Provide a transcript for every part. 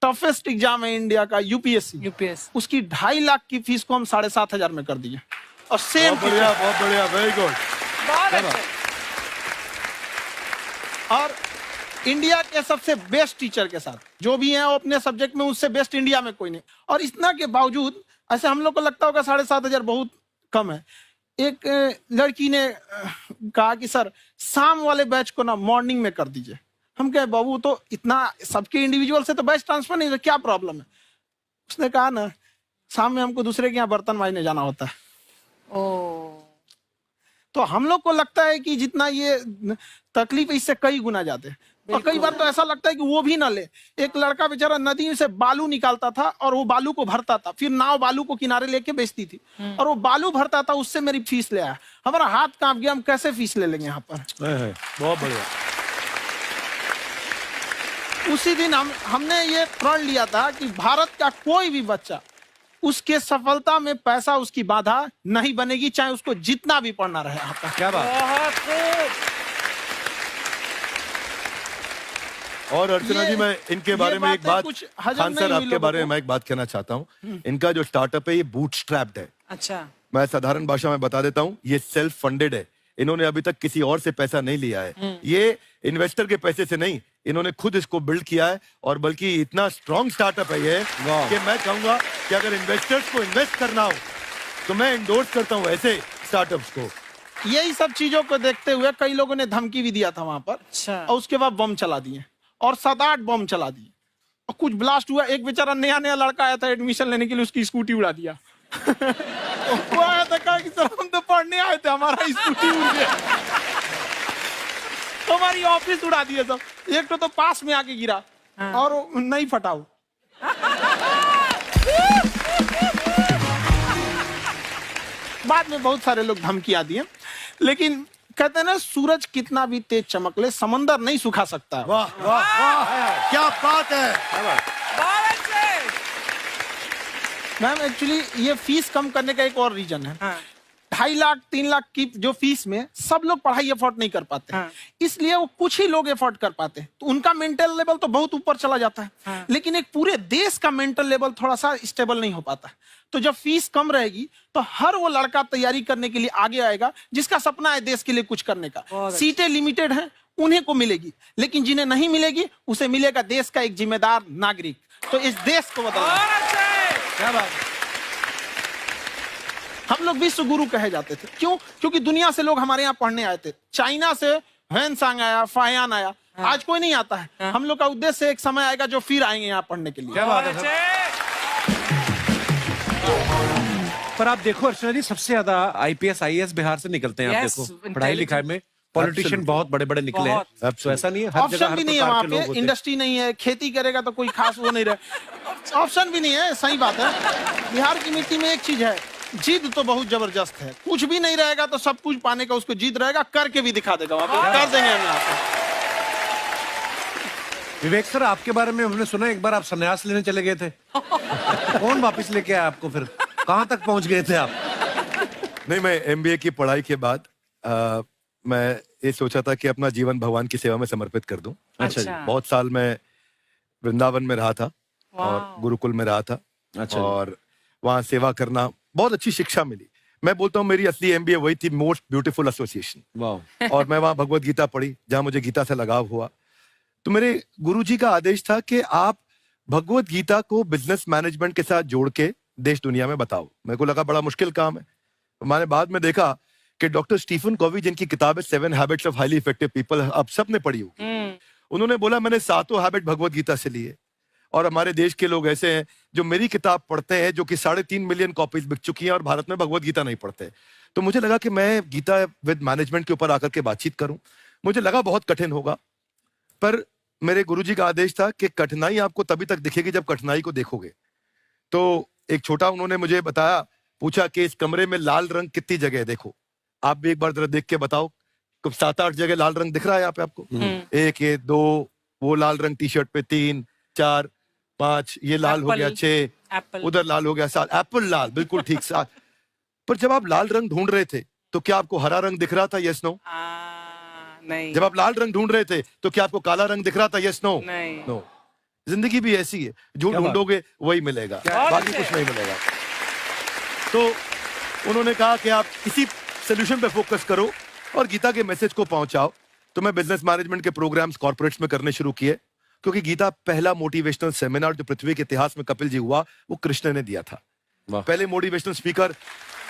Toughest exam है India का, UPSC, उसकी 2.5 लाख की फीस को हम 7,500 में कर दिए। और सेम बहुत बढ़िया, वेरी गुड। और इंडिया के सबसे बेस्ट टीचर के साथ जो भी हैं वो अपने सब्जेक्ट में उससे बेस्ट इंडिया में कोई नहीं। और इतना के बावजूद ऐसे हम लोग को लगता होगा 7,500 बहुत कम है। एक लड़की ने कहा कि सर शाम वाले बैच को ना मॉर्निंग में कर दीजिए। हम कहे बाबू तो इतना सबके इंडिविजुअल से तो बैच ट्रांसफर नहीं, क्या प्रॉब्लम है? उसने कहा ना शाम में हमको दूसरे के यहाँ बर्तन मांजने जाना होता है। तो हम लोग को लगता है कि जितना ये तकलीफ इससे कई गुना ज्यादा है। और कई बार तो ऐसा लगता है कि वो भी ना ले। एक लड़का बेचारा नदी से बालू निकालता था और वो बालू को भरता था, फिर नाव बालू को किनारे लेके बेचती थी और वो बालू भरता था, उससे मेरी फीस ले आया। हमारा हाथ कांप गया, हम कैसे फीस ले लेंगे यहाँ पर। बहुत बढ़िया। उसी दिन हमने ये प्रण लिया था कि भारत का कोई भी बच्चा उसके सफलता में पैसा उसकी बाधा नहीं बनेगी, चाहे उसको जितना भी पढ़ना रहे यहाँ पर। क्या बात। और अर्चना जी मैं इनके बारे में एक बात, खान सर आपके बारे में मैं एक बात कहना चाहता हूँ। इनका जो स्टार्टअप है ये बूटस्ट्रैप्ड है। अच्छा, मैं साधारण भाषा में बता देता हूँ, ये सेल्फ फंडेड है। इन्होंने अभी तक किसी और से पैसा नहीं लिया है। ये इन्वेस्टर के पैसे से नहीं, इन्होंने खुद इसको बिल्ड किया है। और बल्कि इतना स्ट्रॉन्ग स्टार्टअप है ये कि मैं कहूंगा कि अगर इन्वेस्टर्स को इन्वेस्ट करना हो तो मैं इंडोर्स करता हूँ ऐसे स्टार्टअप्स को। यही सब चीजों को देखते हुए कई लोगों ने धमकी भी दिया था वहां पर। अच्छा। और उसके बाद बम चला दिए और 7-8 बम चला दिए और कुछ ब्लास्ट हुआ। एक बेचारा नया लड़का आया था एडमिशन लेने के लिए, उसकी स्कूटी उड़ा दिया। वो आया था, कहा कि सर हम तो पढ़ने आए थे, हमारा स्कूटी उड़ गया। हमारी ऑफिस उड़ा दिए सब। एक तो पास में आके गिरा और नहीं फटा वो। बाद में बहुत सारे लोग धमकियां दिए, लेकिन कहते हैं ना सूरज कितना भी तेज चमक ले समंदर नहीं सुखा सकता। वाह वाह वाह, क्या बात है। मैम एक्चुअली ये फीस कम करने का एक और रीजन है। 2.5 लाख 3 लाख की जो फीस में सब लोग पढ़ाई अफोर्ड नहीं कर पाते। इसलिए वो कुछ ही लोग अफोर्ड कर पाते हैं, तो उनका मेंटल लेवल तो बहुत ऊपर चला जाता है। लेकिन एक पूरे देश का मेंटल लेवल थोड़ा सा स्टेबल नहीं हो पाता। तो जब फीस कम रहेगी तो हर वो लड़का तैयारी करने के लिए आगे आएगा जिसका सपना है देश के लिए कुछ करने का। सीटें लिमिटेड हैं, उन्हें को मिलेगी, लेकिन जिन्हें नहीं मिलेगी उसे मिलेगा देश का एक जिम्मेदार नागरिक। तो इस देश को बदलना। क्या बात है। हम लोग विश्व गुरु कहे जाते थे, क्यों? क्योंकि दुनिया से लोग हमारे यहाँ पढ़ने आए थे। चाइना से ह्वेनसांग आया, फायान आया, आज कोई नहीं आता है। हम लोग का उद्देश्य एक समय आएगा जो फिर आएंगे यहाँ पढ़ने के लिए। क्या बात है। पर आप देखो अर्चना जी, सबसे ज्यादा आईपीएस आईएएस बिहार से निकलते हैं। आप देखो पढ़ाई लिखाई में पॉलिटिशियन बहुत बड़े बड़े निकले हैं। तो ऐसा नहीं है, हर जगह ऑप्शन भी नहीं है वहाँ पे, इंडस्ट्री नहीं है, खेती करेगा तो कोई खास वो नहीं रहे, ऑप्शन भी नहीं है। सही बात है। बिहार की मिट्टी में एक चीज है, जिद तो बहुत जबरदस्त है। कुछ भी नहीं रहेगा तो सब कुछ पाने का उसको जिद रहेगा, करके भी दिखा देगा। वहाँ पे कर देंगे हम यहाँ पे। विवेक सर, आपके बारे में हमने सुना एक बार आप संन्यास लेने चले गए थे। कौन वापस लेके आया आपको? फिर कहाँ तक पहुंच गए थे आप? नहीं, मैं एमबीए की पढ़ाई के बाद मैं ये सोचा था कि अपना जीवन भगवान की सेवा में समर्पित कर दूं। अच्छा जी। बहुत साल मैं वृंदावन में रहा था और गुरुकुल में रहा था। अच्छा। और वहाँ सेवा करना, बहुत अच्छी शिक्षा मिली। मैं बोलता हूँ मेरी असली एमबीए वही थी, मोस्ट ब्यूटीफुल एसोसिएशन। वाह। और मैं वहाँ भगवत गीता पढ़ी, जहाँ मुझे गीता से लगाव हुआ। तो मेरे गुरुजी का आदेश था कि आप भगवत गीता को बिजनेस मैनेजमेंट के साथ जोड़ के देश दुनिया में बताओ। मेरे को लगा बड़ा मुश्किल काम है। मैंने बाद में देखा कि डॉक्टर स्टीफन कॉवी, जिनकी किताब है 7 habits of highly effective people, आप सबने पढ़ी होगी, उन्होंने बोला मैंने 7 हैबिट भगवत गीता से लिए। और हमारे देश के लोग ऐसे हैं जो मेरी किताब पढ़ते हैं, जो कि 3.5 मिलियन कॉपीज बिक चुकी हैं, और भारत में भगवत गीता नहीं पढ़ते। तो मुझे लगा कि मैं गीता विद मैनेजमेंट के ऊपर आकर के बातचीत करूं। मुझे लगा बहुत कठिन होगा, पर मेरे गुरुजी का आदेश था कि कठिनाई आपको तभी तक दिखेगी जब कठिनाई को देखोगे। तो एक छोटा उन्होंने मुझे बताया, पूछा कि इस कमरे में लाल रंग कितनी जगह है, देखो आप भी एक बार जरा देख के बताओ। 7-8 जगह लाल रंग दिख रहा है यहाँ पे आपको? 1 ये 2, वो लाल रंग टी शर्ट पे 3 4 5, ये लाल हो गया 6, उधर लाल हो गया 7, एप्पल लाल, बिल्कुल ठीक 7। पर जब आप लाल रंग ढूंढ रहे थे तो क्या आपको हरा रंग दिख रहा था? Yes no? नहीं। जब आप लाल रंग ढूंढ रहे थे तो क्या आपको काला रंग दिख रहा था? Yes no? नहीं। नो। जिंदगी भी ऐसी है, जो ढूंढोगे वही मिलेगा, बाकी कुछ नहीं मिलेगा। तो उन्होंने कहा कि आप इसी सोल्यूशन पे फोकस करो और गीता के मैसेज को पहुंचाओ। तो मैं बिजनेस मैनेजमेंट के प्रोग्राम्स कॉर्पोरेट्स में करने शुरू किए, क्योंकि गीता पहला मोटिवेशनल सेमिनार जो पृथ्वी के इतिहास में कपिल जी हुआ, वो कृष्ण ने दिया था। पहले मोटिवेशनल स्पीकर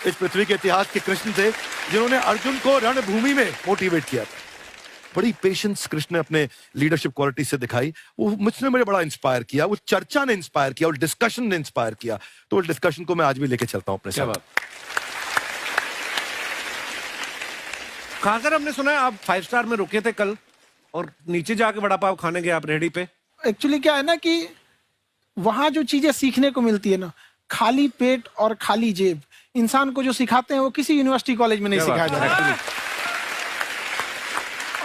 इस पृथ्वी के इतिहास के कृष्ण थे, जिन्होंने अर्जुन को रणभूमि में मोटिवेट किया था। बड़ी पेशेंस कृष्ण ने अपने लीडरशिप क्वालिटी से दिखाई, वो मुझसे मुझे बड़ा इंस्पायर किया, वो चर्चा ने इंस्पायर किया और डिस्कशन ने इंस्पायर किया। तो उस डिस्कशन को मैं आज भी लेके चलता हूं अपने साथ। कहां सर, हमने सुना है आप 5 स्टार में रुके थे कल और नीचे जाके वड़ा पाव खाने गए आप रेहड़ी पे। एक्चुअली क्या है ना कि वहां जो चीजें सीखने को मिलती है ना, खाली पेट और खाली जेब इंसान को जो सिखाते हैं वो किसी यूनिवर्सिटी कॉलेज में नहीं सिखाया जाता।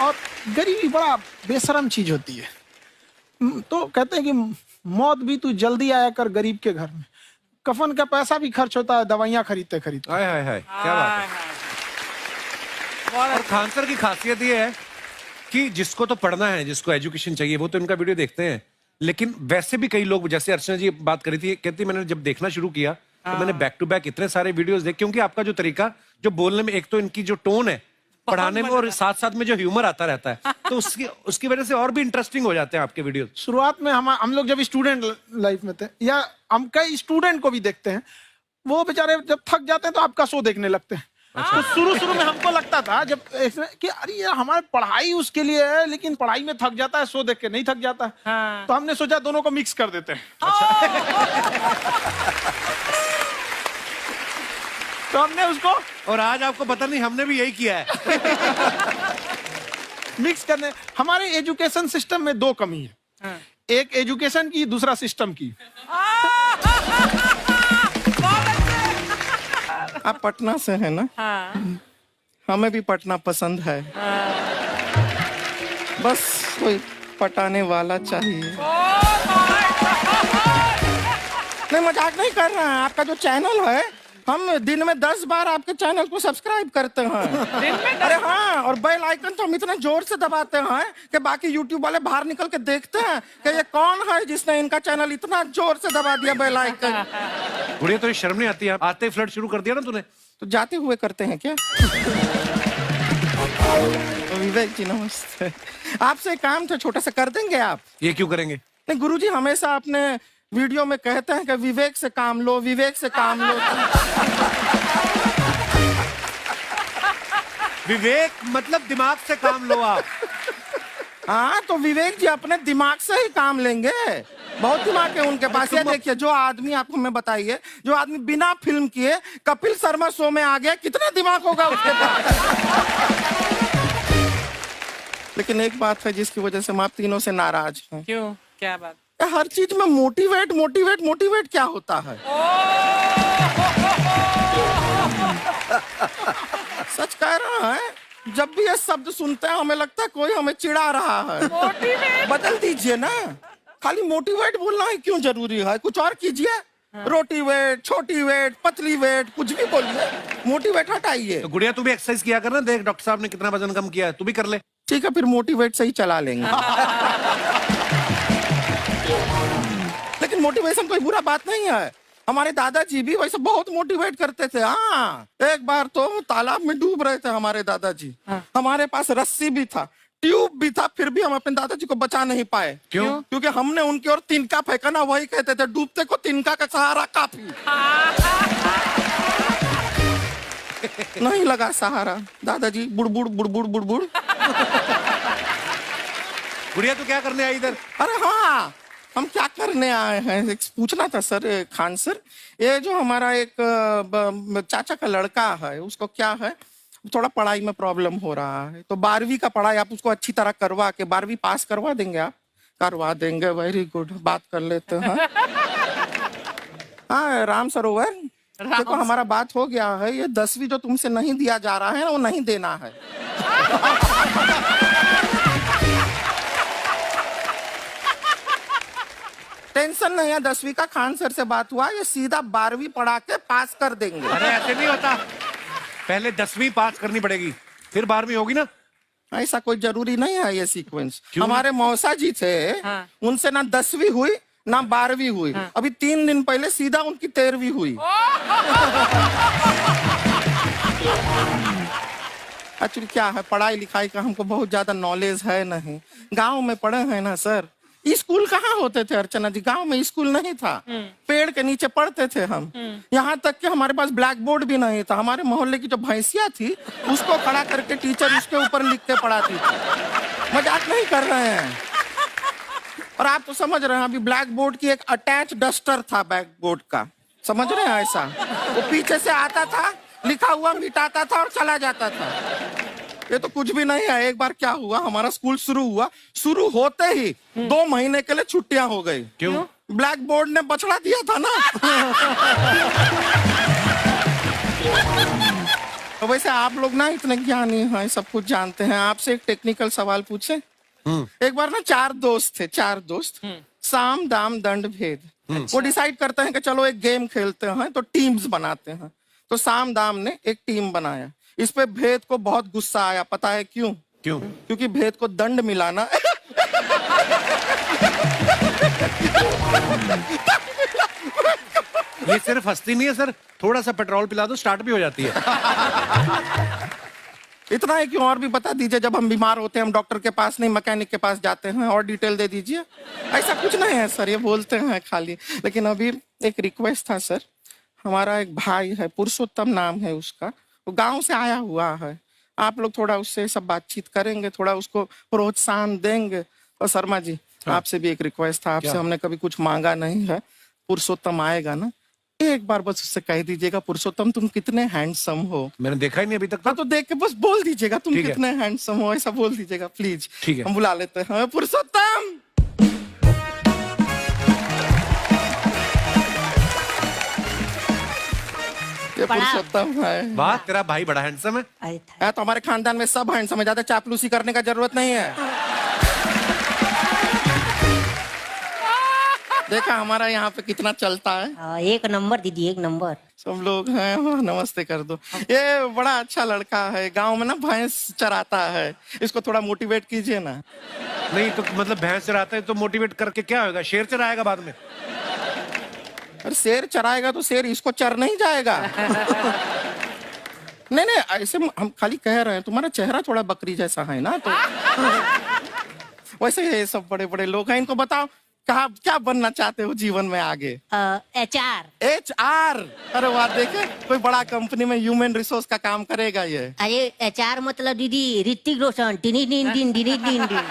और गरीबी बड़ा बेशरम चीज होती है। तो कहते हैं कि मौत भी तू जल्दी आया कर गरीब के घर में, कफन का पैसा भी खर्च होता है दवाइयां खरीदते खरीदते। हाय हाय हाय, क्या बात है। और खान सर की खासियत ये है कि जिसको तो पढ़ना है, जिसको एजुकेशन चाहिए, वो तो इनका वीडियो देखते हैं। लेकिन वैसे भी कई लोग, जैसे अर्चना जी बात करी थी, कहती मैंने जब देखना शुरू किया तो मैंने बैक टू बैक इतने सारे वीडियोस देखे, क्योंकि आपका जो तरीका जो बोलने में, एक तो इनकी जो टोन है पढ़ाने में, और साथ साथ में जो ह्यूमर आता रहता है, तो उसकी वजह से और भी इंटरेस्टिंग हो जाते हैं आपके वीडियो। शुरुआत में हम लोग जब स्टूडेंट लाइफ में थे, या हम कई स्टूडेंट को भी देखते हैं, वो बेचारे जब थक जाते हैं तो आपका शो देखने लगते हैं। तो शुरू में हमको लगता था जब कि अरे यार हमारी पढ़ाई उसके लिए है, लेकिन पढ़ाई में थक जाता है, शो देख के नहीं थक जाता। हाँ। तो हमने सोचा दोनों को मिक्स कर देते हैं। तो हमने उसको, और आज आपको पता नहीं हमने भी यही किया है। मिक्स करने। हमारे एजुकेशन सिस्टम में 2 कमी है। हाँ। एक एजुकेशन की, दूसरा सिस्टम की। आप पटना से है ना? हाँ। हमें भी पटना पसंद है। बस कोई पटाने वाला चाहिए। नहीं, मजाक नहीं कर रहे हैं। आपका जो चैनल है, हम दिन में 10 बार आपके चैनल को सब्सक्राइब करते हैं। दिन में 10? अरे हाँ, और बेल आइकन तो हम इतना जोर से दबाते हैं कि बाकी यूट्यूब वाले बाहर निकल के देखते हैं कि ये कौन है जिसने इनका चैनल इतना जोर से दबा दिया बेल आइकन। बुढ़िया, तो शर्म नहीं आती? आते ही फ्लर्ट शुरू कर दिया ना तूने। तो जाते हुए करते हैं क्या? विवेक जी नमस्ते। आपसे काम था छोटा सा, कर देंगे आप? ये क्यों करेंगे? नहीं, गुरुजी हमेशा अपने वीडियो में कहते हैं कि विवेक से काम लो, विवेक से काम लो। विवेक मतलब दिमाग से काम लो आप। हाँ, तो विवेक जी अपने दिमाग से ही काम लेंगे। बहुत दिमाग है उनके पास। ये देखिए, जो आदमी, आपको मैं बताइए, जो आदमी बिना फिल्म किए कपिल शर्मा शो में आ गया, कितना दिमाग होगा उसके पास। लेकिन एक बात है जिसकी वजह से हम आप तीनों से नाराज हैं। क्यों? क्या बात? हर चीज में मोटिवेट मोटिवेट मोटिवेट क्या होता है? सच कह रहा है, जब भी ये शब्द सुनते हैं हमें लगता है कोई हमें चिढ़ा रहा है। मोटिवेट? बदल दीजिए ना, खाली मोटिवेट बोलना ही क्यों जरूरी है? कुछ और कीजिए। रोटी वेट, छोटी वेट, पतली वेट, कुछ भी बोलिए, मोटिवेट हटाइए। तो गुड़िया, तू भी एक्सरसाइज किया कर ना, देख डॉक्टर साहब ने कितना वजन कम किया है, तू भी कर ले। ठीक है, फिर मोटिवेट से ही चला लेंगे। लेकिन मोटिवेशन कोई बुरा बात नहीं है। हमारे दादाजी भी वैसे बहुत मोटिवेट करते थे। हाँ, एक बार तो तालाब में डूब रहे थे हमारे दादाजी। हमारे पास रस्सी भी था, ट्यूब भी था, फिर भी हम अपने दादाजी को बचा नहीं पाए। क्यों? क्योंकि हमने उनकी ओर तिनका फेंका ना, वही कहते थे डूबते को तिनका का सहारा काफी। नहीं लगा सहारा, दादाजी बुड़बुड़ बुड़बुड़ बुड़बुड़। गुड़िया, तू क्या करने आई इधर? अरे हाँ, हम क्या करने आए हैं, एक पूछना था सर, खान सर। ये जो हमारा एक चाचा का लड़का है, उसको क्या है, थोड़ा पढ़ाई में प्रॉब्लम हो रहा है। तो 12वीं का पढ़ाई आप उसको अच्छी तरह करवा के 12वीं पास करवा देंगे आप? करवा देंगे, वेरी गुड, बात कर लेते हैं। हाँ, राम सरोवर, देखो हमारा बात हो गया है। ये 10वीं जो तुमसे नहीं दिया जा रहा है, वो नहीं देना है। टेंशन नहीं है, 10वीं का खान सर से बात हुआ, ये सीधा 12वीं पढ़ा के पास कर देंगे। अरे ऐसे नहीं होता, पहले 10वीं पास करनी पड़ेगी, फिर 12वीं होगी ना। ऐसा कोई जरूरी नहीं है ये सीक्वेंस। हमारे मौसा जी थे, उनसे ना 10वीं हुई ना 12वीं हुई, अभी 3 दिन पहले सीधा उनकी 13वीं हुई। एक्चुअली क्या है, पढ़ाई लिखाई का हमको बहुत ज्यादा नॉलेज है नहीं, गांव में पढ़े हैं ना सर। स्कूल कहाँ होते थे अर्चना जी, गांव में स्कूल नहीं था, पेड़ के नीचे पढ़ते थे हम। यहाँ तक कि हमारे पास ब्लैक बोर्ड भी नहीं था, हमारे मोहल्ले की जो भैंसिया थी उसको खड़ा करके टीचर उसके ऊपर लिख के पढ़ाती थी। मजाक नहीं कर रहे हैं। और आप तो समझ रहे हैं, अभी ब्लैक बोर्ड की एक अटैच डस्टर था बैक बोर्ड का, समझ रहे हैं ऐसा, वो पीछे से आता था, लिखा हुआ मिटाता था और चला जाता था। ये तो कुछ भी नहीं है। एक बार क्या हुआ, हमारा स्कूल शुरू हुआ, शुरू होते ही 2 महीने के लिए छुट्टियां हो गई। क्यों? ब्लैक बोर्ड ने बछड़ा दिया था ना। तो वैसे आप लोग ना इतने ज्ञानी हैं, सब कुछ जानते हैं। आपसे एक टेक्निकल सवाल पूछे। एक बार ना 4 दोस्त थे, 4 दोस्त, साम दाम दंड भेद। वो डिसाइड करते हैं कि चलो एक गेम खेलते हैं, तो टीम्स बनाते हैं। तो साम दाम ने एक टीम बनाया। इस पे भेद को बहुत गुस्सा आया, पता है क्यों? क्यों? क्योंकि भेद को दंड मिलाना ये सिर्फ हंसती नहीं है सर, थोड़ा सा पेट्रोल पिला दो स्टार्ट भी हो जाती है। इतना है कि और भी बता दीजिए, जब हम बीमार होते हैं हम डॉक्टर के पास नहीं मैकेनिक के पास जाते हैं, और डिटेल दे दीजिए। ऐसा कुछ नहीं है सर, ये बोलते हैं खाली। लेकिन अभी एक रिक्वेस्ट था सर, हमारा एक भाई है, पुरुषोत्तम नाम है उसका, वो गांव से आया हुआ है। आप लोग थोड़ा उससे सब बातचीत करेंगे, थोड़ा उसको प्रोत्साहन देंगे। और शर्मा जी, आपसे भी एक रिक्वेस्ट था, आपसे हमने कभी कुछ मांगा नहीं है। पुरुषोत्तम आएगा ना, एक बार बस उससे कह दीजिएगा, पुरुषोत्तम तुम कितने हैंडसम हो। मैंने देखा ही नहीं अभी तक। तो देख के बस बोल दीजिएगा तुम ठीक है। कितने हैंडसम हो, ऐसा बोल दीजिएगा प्लीज। ठीक है। हम बुला लेते हैं पुरुषोत्तम। ये पुरुषोत्तम है। वाह, तेरा भाई बड़ा हैंडसम है। है तो हमारे खानदान में सब हैंडसम है, ज्यादा चापलूसी करने का जरूरत नहीं है। देखा हमारा यहाँ पे कितना चलता है। एक नंबर दीदी, एक नंबर। सब लोग हैं, हाँ, नमस्ते कर दो। ये बड़ा अच्छा लड़का है, गांव में ना भैंस चराता है, इसको थोड़ा मोटिवेट कीजिए ना। नहीं तो मतलब भैंस चराता है तो मोटिवेट करके क्या होगा, शेर चराएगा बाद में। अरे शेर चराएगा तो शेर इसको चर नहीं जाएगा। नहीं नहीं, ऐसे हम खाली कह रहे हैं, तुम्हारा चेहरा थोड़ा बकरी जैसा है ना, तो वैसे ये सब बड़े बड़े लोग हैं। इनको बताओ कहा क्या बनना चाहते हो जीवन में आगे? HR। HR? अरे वाह, देखे कोई बड़ा कंपनी में ह्यूमन रिसोर्स का काम करेगा ये। अरे HR मतलब दीदी ऋतिक रोशन, टिनी टिन टिन टिनी टिन टिन।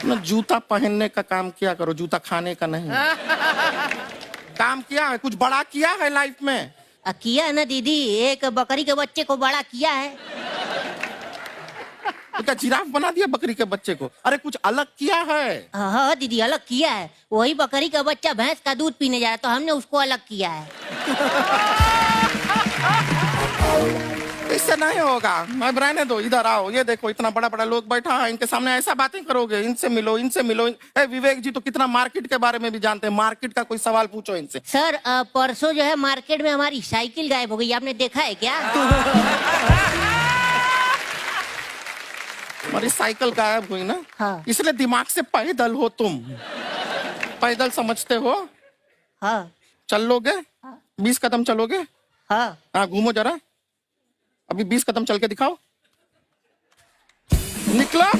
ना जूता पहनने का काम किया करो, जूता खाने का नहीं। काम किया है, कुछ बड़ा किया है लाइफ में? किया है ना दीदी, एक बकरी के बच्चे को बड़ा किया है। तो क्या जिराफ बना दिया बकरी के बच्चे को? अरे कुछ अलग किया है। हाँ दीदी, अलग किया है। वही बकरी का बच्चा भैंस का दूध पीने जा रहा है, तो हमने उसको अलग किया है। इससे नहीं होगा, मैं रहने दो, इधर आओ। ये देखो इतना बड़ा बड़ा लोग बैठा है, इनके सामने ऐसा बातें करोगे? इनसे मिलो, इनसे मिलो। विवेक जी तो कितना मार्केट के बारे में भी जानते हैं, मार्केट का कोई सवाल पूछो इनसे। सर परसों जो है मार्केट में हमारी साइकिल गायब हो गई, आपने देखा है क्या? हमारी साइकिल गायब हुई ना, हाँ। इसलिए दिमाग से पैदल हो तुम। पैदल समझते हो? हाँ। चल लोगे? 20 कदम चलोगे? हाँ। हाँ, घूमो जरा, अभी 20 कदम चल के दिखाओ। निकलो।